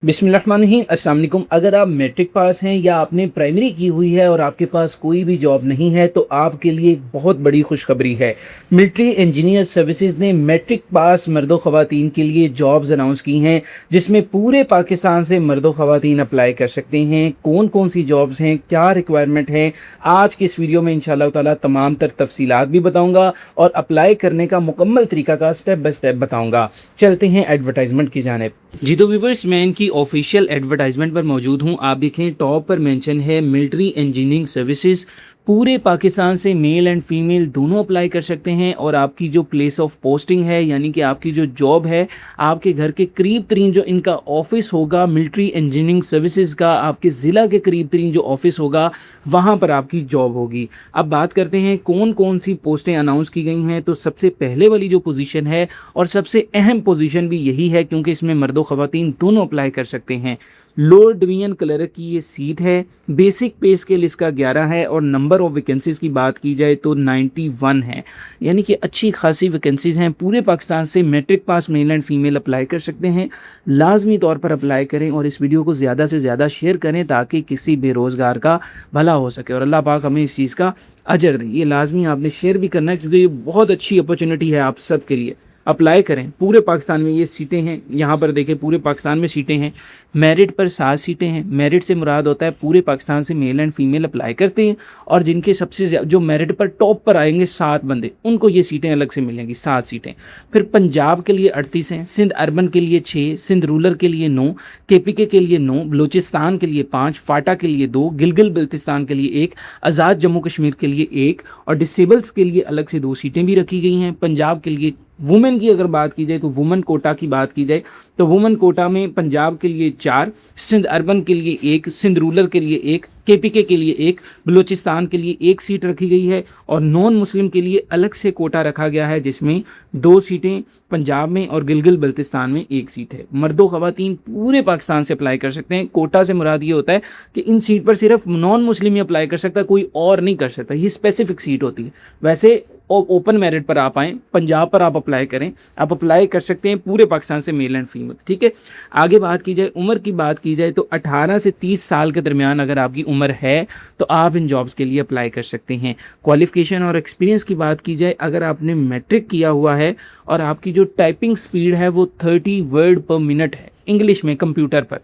बिस्मिल्लाहिर्रहमानिर्रहीम अस्सलाम वालेकुम। अगर आप मैट्रिक पास हैं या आपने प्राइमरी की हुई है और आपके पास कोई भी जॉब नहीं है तो आपके लिए एक बहुत बड़ी खुशखबरी है। मिलिट्री इंजीनियर सर्विसेज ने मैट्रिक पास मर्दों ख़वातीन के लिए जॉब्स अनाउंस की हैं, जिसमें पूरे पाकिस्तान से मर्दों ख़वातीन अप्लाई कर सकते हैं। कौन कौन सी जॉब्स हैं, क्या रिक्वायरमेंट है, आज के इस वीडियो में इंशाअल्लाह ताला तमाम तर तफसीलात भी बताऊँगा और अप्लाई करने का मुकम्मल तरीका का स्टेप बाय स्टेप बताऊँगा। चलते हैं एडवर्टाइजमेंट की जानिब। जी तो व्यूअर्स, मैं इनकी ऑफिशियल एडवर्टाइजमेंट पर मौजूद हूं। आप देखें टॉप पर मेंशन है मिलिट्री इंजीनियरिंग सर्विसेज। पूरे पाकिस्तान से मेल एंड फीमेल दोनों अप्लाई कर सकते हैं और आपकी जो प्लेस ऑफ पोस्टिंग है यानी कि आपकी जो जॉब है, आपके घर के करीब तरीन जो इनका ऑफिस होगा मिलिट्री इंजीनियरिंग सर्विसेज का, आपके ज़िला के करीब तरीन जो ऑफिस होगा वहाँ पर आपकी जॉब होगी। अब बात करते हैं कौन कौन सी पोस्टें अनाउंस की गई हैं। तो सबसे पहले वाली जो पोजीशन है और सबसे अहम पोजीशन भी यही है क्योंकि इसमें मर्दों ख़वातीन दोनों अप्लाई कर सकते हैं। लोअर डिवीजन क्लर्क की ये सीट है। बेसिक पे स्केल इसका 11 है और नंबर ऑफ वैकेंसीज की बात की जाए तो 91 है, यानी कि अच्छी खासी वैकेंसीज हैं। पूरे पाकिस्तान से matric pass male and female apply कर सकते हैं। लाजमी तौर पर अप्लाई करें और इस वीडियो को ज़्यादा से ज़्यादा शेयर करें ताकि किसी बेरोज़गार का भला हो सके और अल्लाह पाक हमें इस चीज़ का अजर दे। ये लाजमी आपने शेयर भी करना है क्योंकि ये बहुत अच्छी अपॉर्चुनिटी है आप सब के लिए। अप्लाई करें। पूरे पाकिस्तान में ये सीटें हैं, यहाँ पर देखें पूरे पाकिस्तान में सीटें हैं। मेरिट पर 7 सीटें हैं। मेरिट से मुराद होता है पूरे पाकिस्तान से मेल एंड फीमेल अप्लाई करते हैं और जिनके सबसे जो मेरिट पर टॉप पर आएंगे 7 बंदे, उनको ये सीटें अलग से मिलेंगी, 7 सीटें। फिर पंजाब के लिए 38 हैं, सिंध अर्बन के लिए 6, सिंध रूरल के लिए 9, KPK के लिए 9, बलूचिस्तान के लिए 5, फाटा के लिए 2, गिलगित बल्तिस्तान के लिए 1, आज़ाद जम्मू कश्मीर के लिए 1 और डिसेबल्स के लिए अलग से 2 सीटें भी रखी गई हैं। पंजाब के लिए वुमेन की अगर बात की जाए तो वुमेन कोटा की बात की जाए तो वुमेन कोटा में पंजाब के लिए 4, सिंध अर्बन के लिए 1, सिंध रूरल के लिए 1, KPK के लिए 1, बलूचिस्तान के लिए 1 सीट रखी गई है और नॉन मुस्लिम के लिए अलग से कोटा रखा गया है जिसमें 2 सीटें पंजाब में और गिलगित बल्तिस्तान में 1 सीट है। मर्दों ख़वातीन पूरे पाकिस्तान से अप्लाई कर सकते हैं। कोटा से मुराद ये होता है कि इन सीट पर सिर्फ नॉन मुस्लिम ही अप्लाई कर सकता है, कोई और नहीं कर सकता। ये स्पेसिफिक सीट होती है। वैसे ओपन मेरिट पर आप आएँ, पंजाब पर आप अप्लाई करें, आप अप्लाई कर सकते हैं पूरे पाकिस्तान से मेल एंड फीमेल। ठीक है, आगे बात की जाए उम्र की बात की जाए तो 18 से 30 साल के दरमियान अगर आपकी उम्र है तो आप इन जॉब्स के लिए अप्लाई कर सकते हैं। क्वालिफिकेशन और एक्सपीरियंस की बात की जाए, अगर आपने मैट्रिक किया हुआ है और आपकी जो टाइपिंग स्पीड है वो 30 वर्ड पर मिनट है इंग्लिश में कंप्यूटर पर,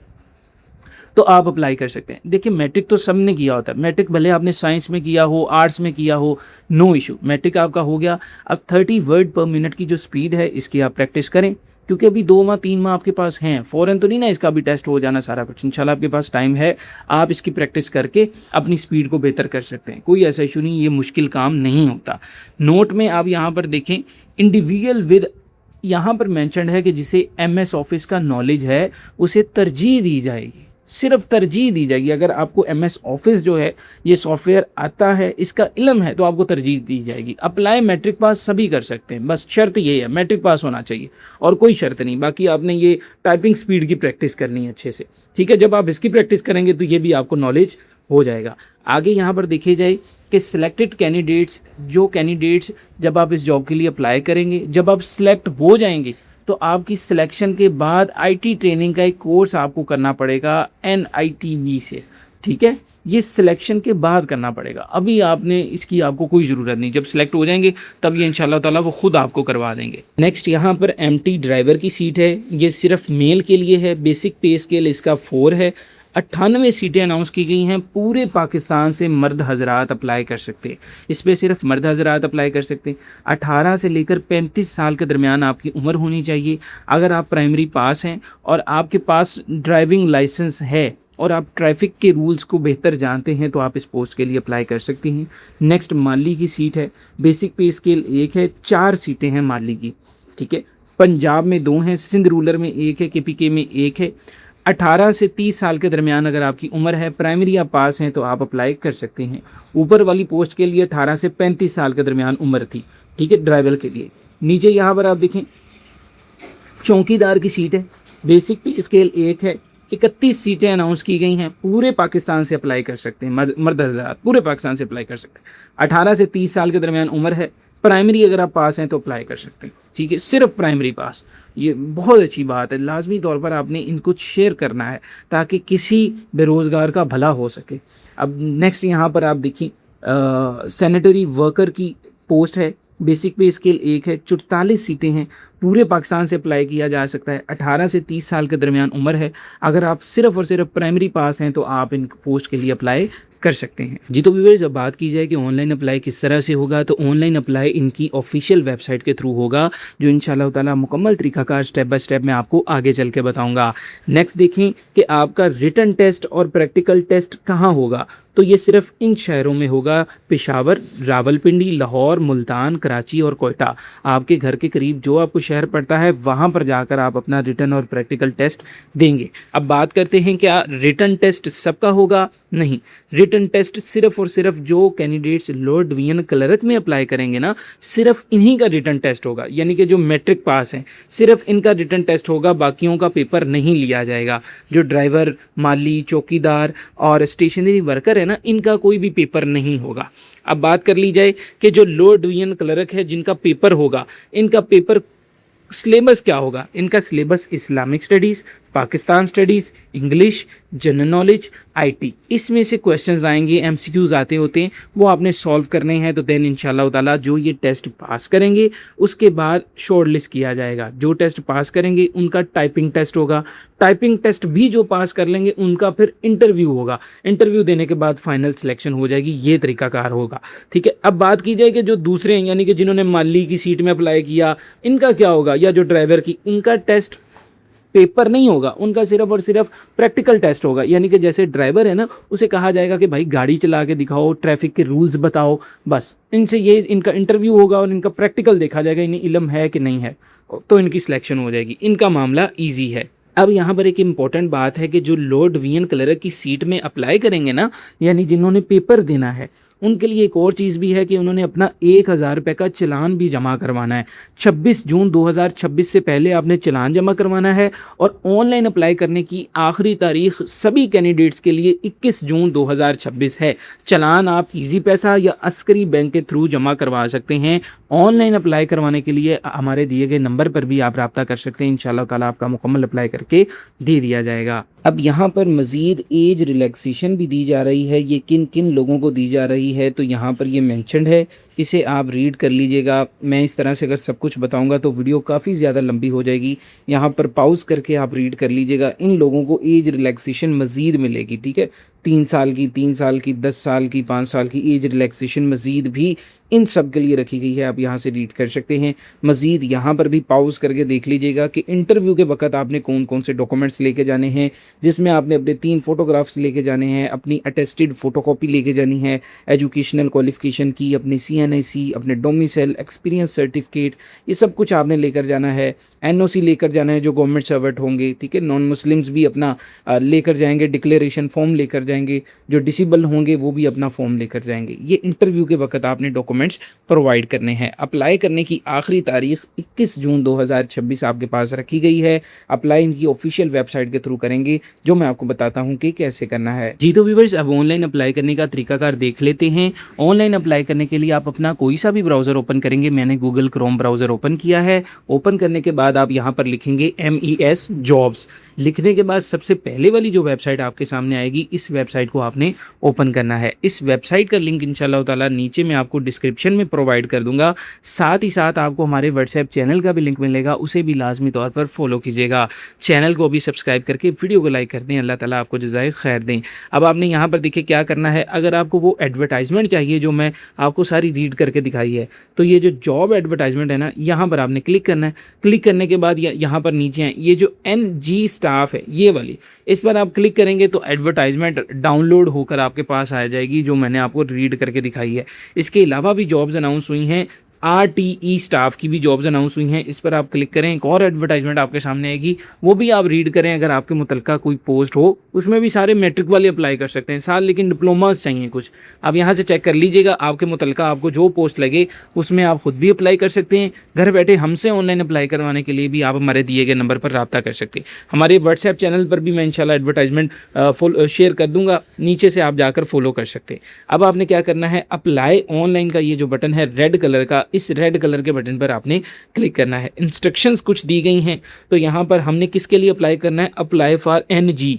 तो आप अप्लाई कर सकते हैं। देखिए मैट्रिक तो सबने किया होता है। मैट्रिक भले आपने साइंस में किया हो, आर्ट्स में किया हो, नो इशू, मैट्रिक आपका हो गया। अब 30 वर्ड पर मिनट की जो स्पीड है इसकी आप प्रैक्टिस करें क्योंकि अभी 2 माह 3 माह आपके पास हैं, फ़ौरन तो नहीं ना इसका भी टेस्ट हो जाना सारा कुछ। इंशाल्लाह आपके पास टाइम है, आप इसकी प्रैक्टिस करके अपनी स्पीड को बेहतर कर सकते हैं। कोई ऐसा इशू नहीं, ये मुश्किल काम नहीं होता। नोट में आप यहाँ पर देखें इंडिविजुअल विद, यहाँ पर मैंशनड है कि जिसे MS ऑफिस का नॉलेज है उसे तरजीह दी जाएगी, सिर्फ तरजीह दी जाएगी। अगर आपको MS ऑफिस जो है ये सॉफ्टवेयर आता है, इसका इल्म है, तो आपको तरजीह दी जाएगी। अप्लाई मैट्रिक पास सभी कर सकते हैं, बस शर्त ये है मैट्रिक पास होना चाहिए और कोई शर्त नहीं। बाकी आपने ये टाइपिंग स्पीड की प्रैक्टिस करनी है अच्छे से। ठीक है, जब आप इसकी प्रैक्टिस करेंगे तो ये भी आपको नॉलेज हो जाएगा। आगे यहाँ पर देखे जाए कि सिलेक्टेड कैंडिडेट्स, जो कैंडिडेट्स जब आप इस जॉब के लिए अप्लाई करेंगे, जब आप सिलेक्ट हो जाएंगे तो आपकी सिलेक्शन के बाद IT ट्रेनिंग का एक कोर्स आपको करना पड़ेगा NITV से। ठीक है, ये सिलेक्शन के बाद करना पड़ेगा, अभी आपने इसकी आपको कोई ज़रूरत नहीं। जब सिलेक्ट हो जाएंगे तब ये इंशाल्लाह ताला वो खुद आपको करवा देंगे। नेक्स्ट यहाँ पर MT ड्राइवर की सीट है, ये सिर्फ मेल के लिए है। बेसिक पे स्केल इसका 4 है। 98 सीटें अनाउंस की गई हैं। पूरे पाकिस्तान से मर्द हजरात अप्लाई कर सकते हैं, इस पर सिर्फ मर्द हजरात अप्लाई कर सकते हैं। 18 से लेकर 35 साल के दरमियान आपकी उम्र होनी चाहिए। अगर आप प्राइमरी पास हैं और आपके पास ड्राइविंग लाइसेंस है और आप ट्रैफिक के रूल्स को बेहतर जानते हैं तो आप इस पोस्ट के लिए अप्लाई कर सकते हैं। नेक्स्ट माली की सीट है। बेसिक पे स्केल 1 है, 4 सीटें हैं माली की। ठीक है, पंजाब में 2 हैं, सिंध रूरल में 1 है, KPK में 1 है। 18 से 30 साल के दरमियान अगर आपकी उम्र है, प्राइमरी या पास हैं तो आप अप्लाई कर सकते हैं। ऊपर वाली पोस्ट के लिए 18 से 35 साल के दरमियान उम्र थी। ठीक है, ड्राइवर के लिए। नीचे यहाँ पर आप देखें चौकीदार की सीट है। बेसिक पे स्केल 1 है। 31 सीटें अनाउंस की गई हैं। पूरे पाकिस्तान से अप्लाई कर सकते हैं, मर्द हज़रात पूरे पाकिस्तान से अप्लाई कर सकते हैं। 18 से 30 साल के दरमियान उम्र है, प्राइमरी अगर आप पास हैं तो अप्लाई कर सकते हैं, ठीक है, सिर्फ प्राइमरी पास। ये बहुत अच्छी बात है, लाजमी तौर पर आपने इनको शेयर करना है ताकि किसी बेरोज़गार का भला हो सके। अब नेक्स्ट यहाँ पर आप देखिए सैनिटरी वर्कर की पोस्ट है, बेसिक पे स्केल 1 है, 44 सीटें हैं, पूरे पाकिस्तान से अप्लाई किया जा सकता है, 18 से 30 साल के दरमियान उम्र है। अगर आप सिर्फ और सिर्फ प्राइमरी पास हैं तो आप इन पोस्ट के लिए अप्लाई कर सकते हैं। जी तो व्यूअर्स, अब बात की जाए कि ऑनलाइन अप्लाई किस तरह से होगा, तो ऑनलाइन अप्लाई इनकी ऑफिशियल वेबसाइट के थ्रू होगा, जो इंशाल्लाह ताला मुकम्मल तरीकाकार स्टेप बाय स्टेप मैं आपको आगे चल के बताऊंगा। नेक्स्ट देखें कि आपका रिटन टेस्ट और प्रैक्टिकल टेस्ट कहाँ होगा, तो ये सिर्फ इन शहरों में होगा, पेशावर, रावलपिंडी, लाहौर, मुल्तान, कराची और कोयटा। आपके घर के करीब जो आपको शहर पड़ता है वहाँ पर जाकर आप अपना रिटन और प्रैक्टिकल टेस्ट देंगे। अब बात करते हैं क्या रिटन टेस्ट सबका होगा? नहीं, रिटन टेस्ट सिर्फ और सिर्फ जो कैंडिडेट्स लोअर डिवीजन क्लर्क में अप्लाई करेंगे ना, सिर्फ इन्हीं का रिटन टेस्ट होगा, यानी कि जो मैट्रिक पास हैं सिर्फ इनका रिटन टेस्ट होगा, बाकियों का पेपर नहीं लिया जाएगा। जो ड्राइवर, माली, चौकीदार और स्टेशनरी वर्कर है ना, इनका कोई भी पेपर नहीं होगा। अब बात कर ली जाए कि जो लोअर डिवीजन क्लर्क है जिनका पेपर होगा, इनका पेपर सिलेबस क्या होगा? इनका syllabus Islamic studies, Pakistan studies, English, general knowledge, IT, इसमें से क्वेश्चंस आएंगे, एमसीक्यूज आते होते हैं, वो आपने सॉल्व करने हैं। तो देन इंशाल्लाह ताला जो ये टेस्ट पास करेंगे उसके बाद शॉर्ट लिस्ट किया जाएगा। जो टेस्ट पास करेंगे उनका टाइपिंग टेस्ट होगा, टाइपिंग टेस्ट भी जो पास कर लेंगे उनका फिर इंटरव्यू होगा, इंटरव्यू देने के बाद फाइनल सिलेक्शन हो जाएगी। ये तरीकाकार होगा, ठीक है। अब बात की जाए कि जो दूसरे हैं, यानी कि जिन्होंने माली की सीट में अप्लाई किया, इनका क्या होगा, या जो ड्राइवर की, इनका टेस्ट पेपर नहीं होगा, उनका सिर्फ और सिर्फ प्रैक्टिकल टेस्ट होगा। यानी कि जैसे ड्राइवर है ना, उसे कहा जाएगा कि भाई गाड़ी चला के दिखाओ, ट्रैफिक के रूल्स बताओ, बस इनसे ये इनका इंटरव्यू होगा और इनका प्रैक्टिकल देखा जाएगा, इन्हें इल्म है कि नहीं है, तो इनकी सिलेक्शन हो जाएगी। इनका मामला ईजी है। अब यहाँ पर एक इम्पॉर्टेंट बात है कि जो लोअर डिवीजन क्लर्क की सीट में अप्लाई करेंगे ना, यानी जिन्होंने पेपर देना है, उनके लिए एक और चीज़ भी है कि उन्होंने अपना 1000 रुपये का चालान भी जमा करवाना है। 26 जून 2026 से पहले आपने चालान जमा करवाना है। और ऑनलाइन अप्लाई करने की आखिरी तारीख सभी कैंडिडेट्स के लिए 21 जून 2026 है। चालान आप इजी पैसा या अस्करी बैंक के थ्रू जमा करवा सकते हैं। ऑनलाइन अप्लाई करवाने के लिए हमारे दिए गए नंबर पर भी आप रब्ता कर सकते हैं, इंशाल्लाह ताला आपका मुकम्मल अप्लाई करके दे दिया जाएगा। अब यहाँ पर मज़ीद एज रिलैक्सेशन भी दी जा रही है। ये किन किन लोगों को दी जा रही है, तो यहाँ पर ये मेंशन्ड है, इसे आप रीड कर लीजिएगा। मैं इस तरह से अगर सब कुछ बताऊंगा तो वीडियो काफ़ी ज़्यादा लंबी हो जाएगी, यहाँ पर पॉज करके आप रीड कर लीजिएगा। इन लोगों को एज रिलैक्सेशन मज़ीद मिलेगी, ठीक है, 3 साल की, 3 साल की, 10 साल की, 5 साल की एज रिलैक्सेशन मज़ीद भी इन सब के लिए रखी गई है। आप यहाँ से रीड कर सकते हैं। मज़ीद यहाँ पर भी पॉज करके देख लीजिएगा कि इंटरव्यू के वक्त आपने कौन कौन से डॉक्यूमेंट्स लेके जाने हैं, जिसमें आपने अपने 3 फोटोग्राफ्स लेके जाने हैं, अपनी अटेस्टेड फ़ोटोकॉपी लेके जानी है, एजुकेशनल क्वालिफ़िकेशन की, अपनी CNIC, अपने डोमिसाइल, एक्सपीरियंस सर्टिफिकेट, ये सब कुछ आपने लेकर जाना है। NOC लेकर जाना है जो गवर्नमेंट सर्वेंट होंगे, ठीक है। नॉन मुस्लिम्स भी अपना लेकर जाएंगे, डिक्लेरेशन फॉर्म लेकर जाएंगे। जो डिसेबल होंगे वो भी अपना फॉर्म लेकर जाएंगे। ये इंटरव्यू के वक्त आपने डॉक्यूमेंट्स प्रोवाइड करने हैं। अप्लाई करने की आखिरी तारीख 21 जून 2026 आपके पास रखी गई है। अप्लाई इनकी ऑफिशियल वेबसाइट के थ्रू करेंगे, जो मैं आपको बताता हूँ कि कैसे करना है। जी तो व्यूअर्स, अब ऑनलाइन अप्लाई करने का तरीकाकार देख लेते हैं। ऑनलाइन अप्लाई करने के लिए आप अपना कोई सा भी ब्राउज़र ओपन करेंगे। मैंने गूगल क्रोम ब्राउज़र ओपन किया है। ओपन करने के बाद आप यहाँ पर लिखेंगे MES जॉब्स। लिखने के बाद सबसे पहले वाली जो वेबसाइट आपके सामने आएगी, इस वेबसाइट को आपने ओपन करना है। इस वेबसाइट का लिंक इंशाल्लाह ताला नीचे मैं आपको डिस्क्रिप्शन में प्रोवाइड कर दूंगा। साथ ही साथ आपको हमारे व्हाट्सएप चैनल का भी लिंक मिलेगा, उसे भी लाजमी तौर पर फॉलो कीजिएगा। चैनल को भी सब्सक्राइब करके वीडियो को लाइक कर दें। अल्लाह ताला आपको जज़ाए खैर दें। अब आपने यहाँ पर देखिए क्या करना है। अगर आपको वो एडवर्टाइजमेंट चाहिए जो मैं आपको सारी रीड करके दिखाई है, तो ये जो जॉब एडवर्टाइजमेंट है ना, यहाँ पर आपने क्लिक करना है। क्लिक करने के बाद यहाँ पर नीचे है ये जो NG स्टाफ है, ये वाली, इस पर आप क्लिक करेंगे तो एडवर्टाइजमेंट डाउनलोड होकर आपके पास आ जाएगी, जो मैंने आपको रीड करके दिखाई है। इसके अलावा भी जॉब्स अनाउंस हुई हैं। RTE स्टाफ की भी जॉब्स अनाउंस हुई हैं, इस पर आप क्लिक करें। एक और एडवर्टाइजमेंट आपके सामने आएगी, वो भी आप रीड करें। अगर आपके मुतलका कोई पोस्ट हो, उसमें भी सारे मैट्रिक वाले अप्लाई कर सकते हैं साथ, लेकिन डिप्लोमास चाहिए कुछ। आप यहाँ से चेक कर लीजिएगा, आपके मुतलका आपको जो पोस्ट लगे उसमें आप खुद भी अप्लाई कर सकते हैं। घर बैठे हमसे ऑनलाइन अप्लाई करवाने के लिए भी आप हमारे दिए गए नंबर पर रब्ता कर सकते हैं। हमारे व्हाट्सएप चैनल पर भी मैं इंशाल्लाह एडवर्टाइजमेंट शेयर कर दूंगा, नीचे से आप जाकर फॉलो कर सकते हैं। अब आपने क्या करना है, अप्लाई ऑनलाइन का ये जो बटन है रेड कलर का, इस रेड कलर के बटन पर आपने क्लिक करना है। इंस्ट्रक्शंस कुछ दी गई हैं, तो यहाँ पर हमने किसके लिए अप्लाई करना है, अप्लाई फॉर NG,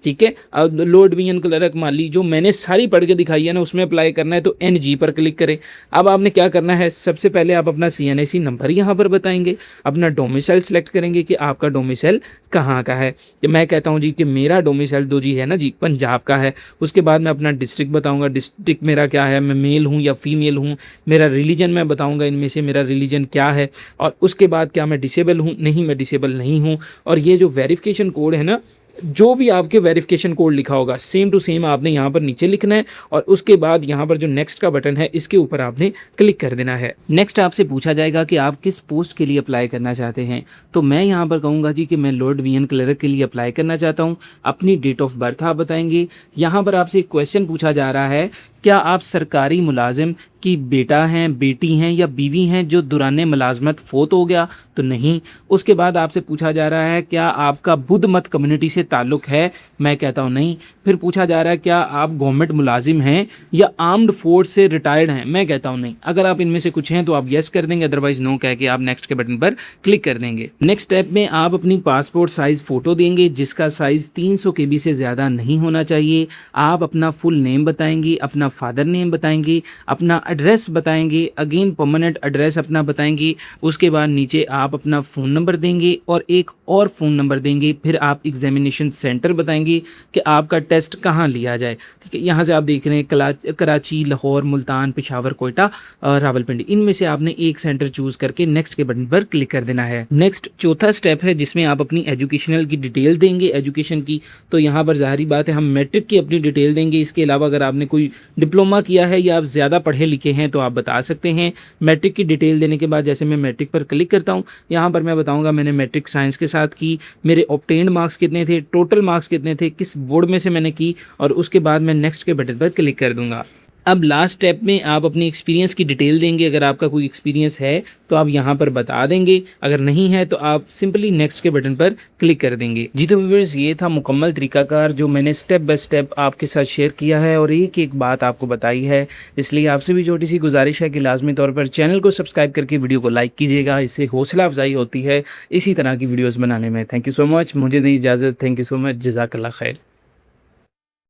ठीक है। अब लो डिवीजन क्लर्क माली जो मैंने सारी पढ़ के दिखाई है ना, उसमें अप्लाई करना है, तो NG पर क्लिक करें। अब आपने क्या करना है, सबसे पहले आप अपना CNIC नंबर यहाँ पर बताएंगे, अपना डोमिसाइल सेलेक्ट करेंगे कि आपका डोमिसाइल कहाँ का है। तो मैं कहता हूँ जी कि मेरा डोमिसाइल तो जी है ना जी पंजाब का है। उसके बाद मैं अपना डिस्ट्रिक्ट बताऊँगा, डिस्ट्रिक्ट मेरा क्या है, मैं मेल हूँ या फीमेल हूँ। मेरा रिलीजन मैं बताऊँगा, इनमें से मेरा रिलीजन क्या है। और उसके बाद क्या मैं डिसेबल हूँ, नहीं मैं डिसेबल नहीं हूँ। और ये जो वेरिफिकेशन कोड है ना, जो भी आपके वेरिफिकेशन कोड लिखा होगा सेम टू सेम आपने यहाँ पर नीचे लिखना है। और उसके बाद यहाँ पर जो नेक्स्ट का बटन है इसके ऊपर आपने क्लिक कर देना है। नेक्स्ट आपसे पूछा जाएगा कि आप किस पोस्ट के लिए अप्लाई करना चाहते हैं, तो मैं यहाँ पर कहूँगा जी कि मैं लॉ डिवीजन क्लर्क के लिए अप्लाई करना चाहता हूँ। अपनी डेट ऑफ बर्थ आप बताएंगे। यहाँ पर आपसे एक क्वेश्चन पूछा जा रहा है, क्या आप सरकारी मुलाजिम की बेटा हैं, बेटी हैं या बीवी हैं जो दौरान मुलाजमत फोत हो गया, तो नहीं। उसके बाद आपसे पूछा जा रहा है, क्या आपका बुद्ध मत कम्युनिटी से ताल्लुक़ है, मैं कहता हूँ नहीं। फिर पूछा जा रहा है, क्या आप गवर्नमेंट मुलाजिम हैं या आर्म्ड फोर्स से रिटायर्ड हैं, मैं कहता हूँ नहीं। अगर आप इनमें से कुछ हैं तो आप येस कर देंगे, अदरवाइज नो कह के आप नेक्स्ट के बटन पर क्लिक कर देंगे। नेक्स्ट स्टेप में आप अपनी पासपोर्ट साइज़ फ़ोटो देंगे जिसका साइज़ 300 KB से ज़्यादा नहीं होना चाहिए। आप अपना फुल नेम बताएंगे, अपना फादर नेम बताएंगे, अपना एड्रेस बताएंगे, अगेन परमानेंट एड्रेस अपना बताएंगे। उसके बाद नीचे आप अपना फ़ोन नंबर देंगे और एक और फ़ोन नंबर देंगे। फिर आप एग्जामिनेशन सेंटर बताएंगे कि आपका टेस्ट कहाँ लिया जाए, ठीक है। यहाँ से आप देख रहे हैं कराची, लाहौर, मुल्तान, पेशावर, कोयटा और रावलपिंडी, इनमें से आपने एक सेंटर चूज़ करके नेक्स्ट के बटन पर क्लिक कर देना है। नेक्स्ट चौथा स्टेप है जिसमें आप अपनी एजुकेशनल की डिटेल देंगे, एजुकेशन की। तो यहाँ पर ज़ाहिरी बात है हम मैट्रिक की अपनी डिटेल देंगे। इसके अलावा अगर आपने कोई डिप्लोमा किया है या आप ज़्यादा पढ़े लिखे हैं तो आप बता सकते हैं। मैट्रिक की डिटेल देने के बाद जैसे मैं मैट्रिक पर क्लिक करता हूँ, यहाँ पर मैं बताऊँगा मैंने मैट्रिक साइंस के साथ की, मेरे ऑब्टेन्ड मार्क्स कितने थे, टोटल मार्क्स कितने थे, किस बोर्ड में से मैंने की, और उसके बाद मैं नेक्स्ट के बटन पर क्लिक कर दूँगा। अब लास्ट स्टेप में आप अपनी एक्सपीरियंस की डिटेल देंगे। अगर आपका कोई एक्सपीरियंस है तो आप यहाँ पर बता देंगे, अगर नहीं है तो आप सिंपली नेक्स्ट के बटन पर क्लिक कर देंगे। जी तो व्यूअर्स, ये था मुकम्मल तरीकाकार जो मैंने स्टेप बाय स्टेप आपके साथ शेयर किया है और एक एक बात आपको बताई है। इसलिए आपसे भी छोटी सी गुजारिश है कि लाजमी तौर पर चैनल को सब्सक्राइब करके वीडियो को लाइक कीजिएगा, इससे हौसला अफजाई होती है इसी तरह की वीडियोज़ बनाने में। थैंक यू सो मच, मुझे दी इजाज़त। थैंक यू सो मच, जज़ाकल्लाह खैर।